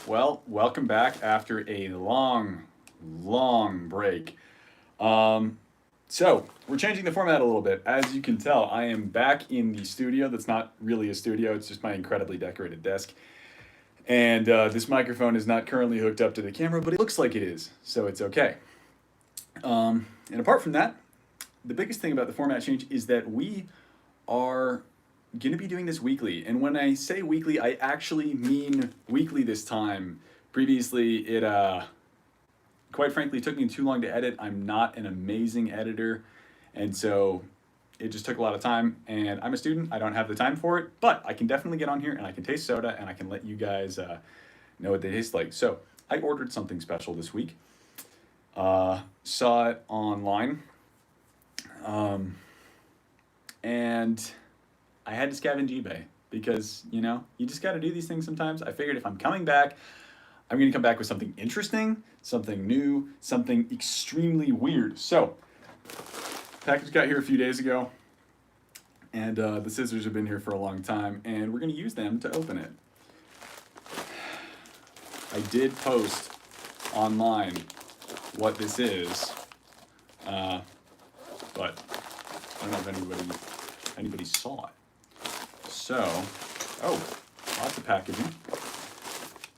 Well, welcome back after a long break. So, we're changing the format a little bit. As you can tell, I am back in the studio. That's not really a studio, it's just my incredibly decorated desk. And this microphone is not currently hooked up to the camera, but it looks like it is, so it's okay. And apart from that, the biggest thing about the format change is that we are going to be doing this weekly. And when I say weekly, I actually mean weekly this time. Previously, it quite frankly took me too long to edit. I'm not an amazing editor, and so it just took a lot of time. And I'm a student, I don't have the time for it, but I can definitely get on here and I can taste soda and I can let you guys know what they taste like. So I ordered something special this week. Saw it online, um, and I had to scavenge eBay because, you just got to do these things sometimes. I figured if I'm coming back, I'm going to come back with something interesting, something new, something extremely weird. So, package got here a few days ago, and the scissors have been here for a long time, and we're going to use them to open it. I did post online what this is, but I don't know if anybody saw it. So, lots of packaging.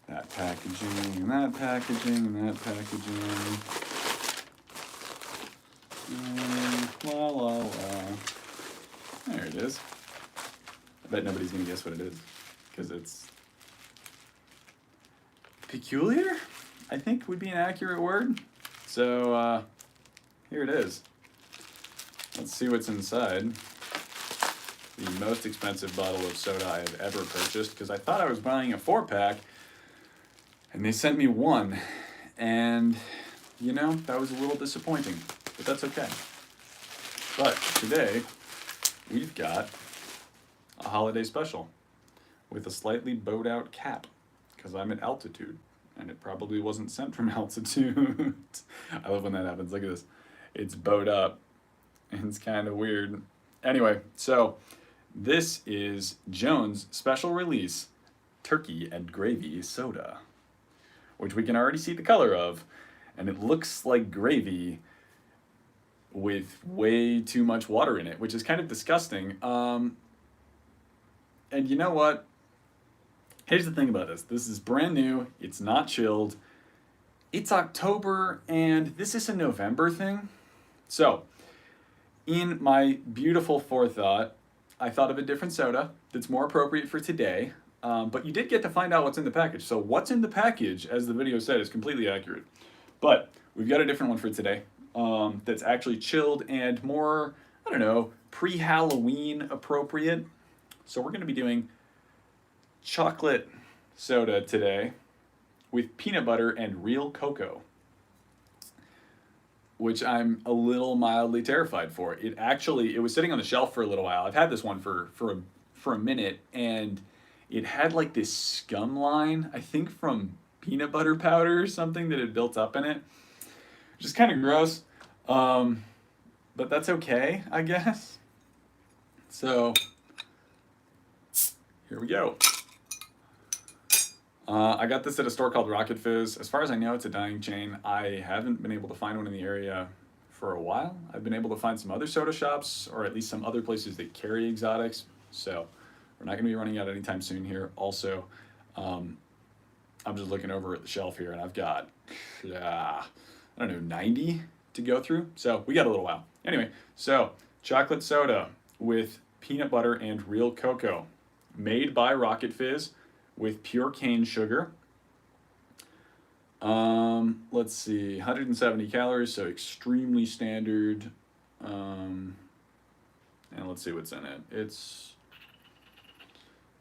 That packaging, and that packaging, and that packaging. La la la. There it is. I bet nobody's gonna guess what it is, because it's peculiar, I think would be an accurate word. So, here it is. Let's see what's inside. The most expensive bottle of soda I have ever purchased, because I thought I was buying a 4-pack, and they sent me one, and that was a little disappointing, but that's okay. But today, we've got a holiday special with a slightly bowed out cap, because I'm at altitude, and it probably wasn't sent from altitude. I love when that happens. Look at this. It's bowed up, and it's kind of weird. Anyway, so this is Jones' special release turkey and gravy soda, which we can already see the color of, and it looks like gravy with way too much water in it, which is kind of disgusting. And you know what? Here's the thing about this. This is brand new. It's not chilled. It's October, and this is a November thing. So, in my beautiful forethought, I thought of a different soda that's more appropriate for today. But you did get to find out what's in the package. So what's in the package, as the video said, is completely accurate. But we've got a different one for today that's actually chilled and more, I don't know, pre-Halloween appropriate. So we're going to be doing chocolate soda today with peanut butter and real cocoa, which I'm a little mildly terrified for. It was sitting on the shelf for a little while. I've had this one for a minute, and it had like this scum line, I think from peanut butter powder or something that had built up in it, which is kind of gross. But that's okay, I guess. So, here we go. I got this at a store called Rocket Fizz. As far as I know, it's a dying chain. I haven't been able to find one in the area for a while. I've been able to find some other soda shops, or at least some other places that carry exotics. So, we're not going to be running out anytime soon here. Also, I'm just looking over at the shelf here, and I've got, I don't know, 90 to go through. So we got a little while. Anyway, so chocolate soda with peanut butter and real cocoa, made by Rocket Fizz with pure cane sugar. Let's see, 170 calories, so extremely standard. And let's see what's in it. It's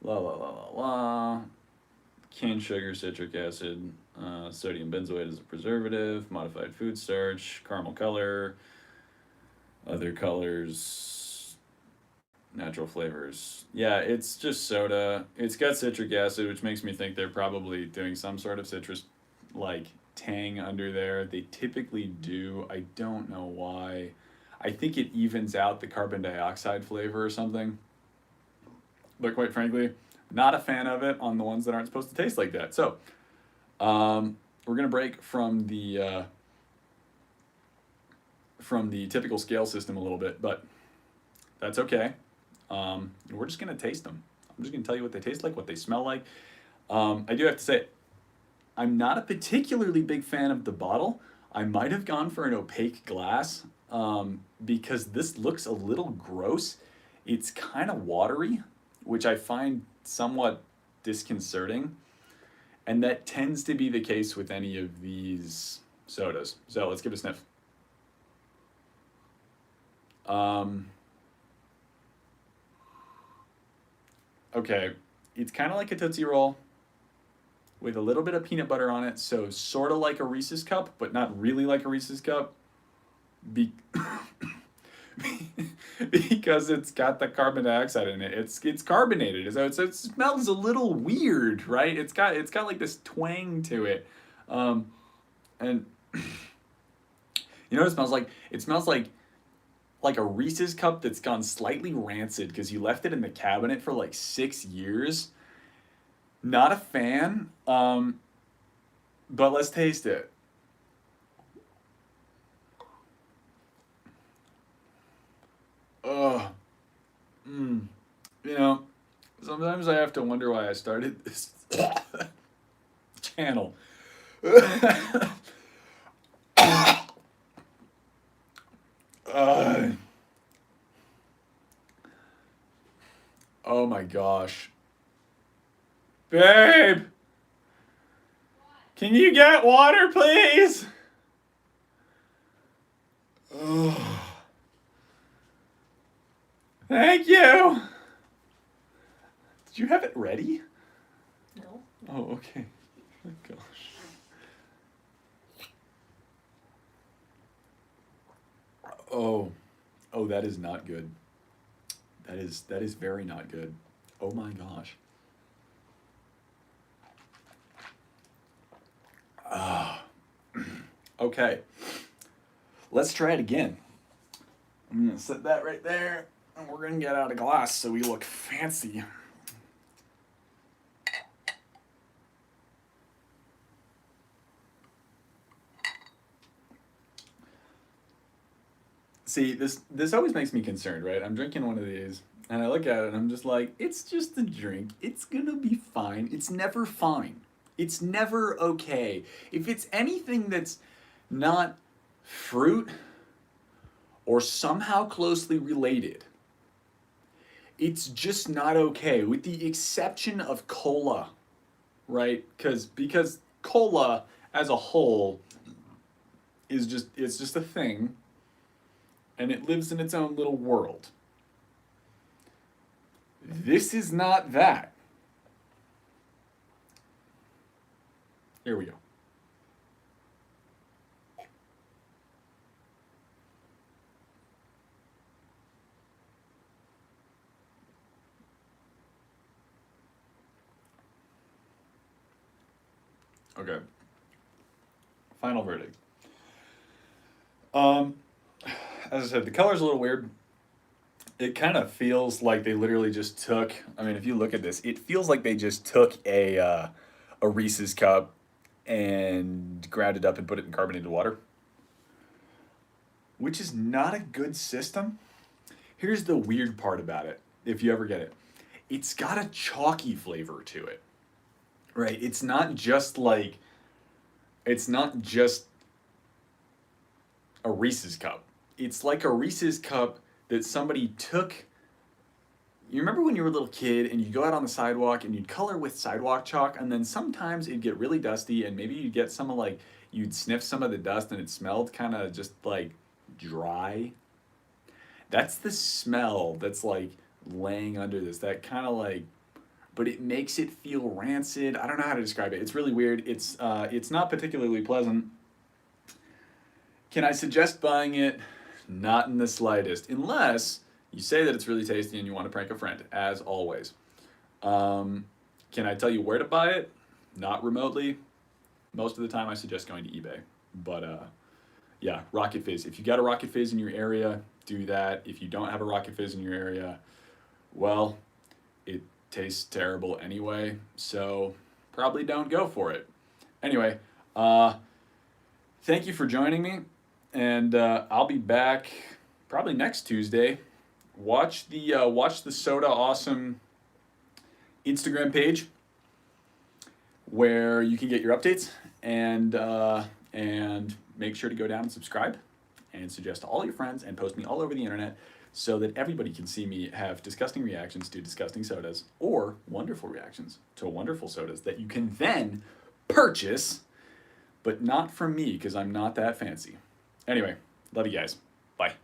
la la la la la. Cane sugar, citric acid, sodium benzoate as a preservative, modified food starch, caramel color, other colors, natural flavors. Yeah, it's just soda. It's got citric acid, which makes me think they're probably doing some sort of citrus like tang under there. They typically do. I don't know why. I think it evens out the carbon dioxide flavor or something. But quite frankly, not a fan of it on the ones that aren't supposed to taste like that. So, We're gonna break from the typical scale system a little bit, but that's okay. We're just gonna taste them. I'm just gonna tell you what they taste like, what they smell like. I do have to say, I'm not a particularly big fan of the bottle. I might have gone for an opaque glass because this looks a little gross. It's kind of watery, which I find somewhat disconcerting. And that tends to be the case with any of these sodas. So let's give it a sniff. Okay, it's kind of like a Tootsie Roll with a little bit of peanut butter on it, so sort of like a Reese's Cup, but not really like a Reese's Cup. Be- because it's got the carbon dioxide in it. It's carbonated, so it smells a little weird, right? It's got like this twang to it, and you know what it smells like? It smells like a Reese's Cup that's gone slightly rancid because you left it in the cabinet for like 6 years. Not a fan, but let's taste it. Ugh. Mm. You know, sometimes I have to wonder why I started this channel. uh, oh my gosh. Babe! Can you get water, please? Oh. Thank you! Did you have it ready? No. Oh, okay. Oh, gosh. Oh. Oh, that is not good. That is very not good. Oh my gosh. Ah. Okay. Let's try it again. I'm gonna set that right there, and we're gonna get out a glass so we look fancy. See, this always makes me concerned, right? I'm drinking one of these, and I look at it, and I'm just like, it's just a drink. It's gonna be fine. It's never fine. It's never okay. If it's anything that's not fruit or somehow closely related, it's just not okay, with the exception of cola, right? Because cola as a whole it's just a thing, and it lives in its own little world. This is not that. Here we go. Okay. Final verdict. As I said, the color's a little weird. It kind of feels like they literally just took. I mean, if you look at this, it feels like they just took a Reese's cup and ground it up and put it in carbonated water, which is not a good system. Here's the weird part about it, if you ever get it. It's got a chalky flavor to it. Right? It's not just a Reese's cup. It's like a Reese's cup that somebody took. You remember when you were a little kid and you'd go out on the sidewalk and you'd color with sidewalk chalk, and then sometimes it'd get really dusty, and maybe you'd get some of like, you'd sniff some of the dust and it smelled kind of just like dry. That's the smell that's like laying under this. That kind of like, but it makes it feel rancid. I don't know how to describe it. It's really weird. It's not particularly pleasant. Can I suggest buying it? Not in the slightest, unless you say that it's really tasty and you want to prank a friend, as always. Can I tell you where to buy it? Not remotely. Most of the time I suggest going to eBay. But yeah, Rocket Fizz. If you got a Rocket Fizz in your area, do that. If you don't have a Rocket Fizz in your area, well, it tastes terrible anyway, so probably don't go for it. Anyway, thank you for joining me, and I'll be back probably next Tuesday. Watch the Soda Awesome Instagram page where you can get your updates, and make sure to go down and subscribe and suggest to all your friends and post me all over the internet so that everybody can see me have disgusting reactions to disgusting sodas or wonderful reactions to wonderful sodas that you can then purchase, but not from me because I'm not that fancy. Anyway, love you guys. Bye.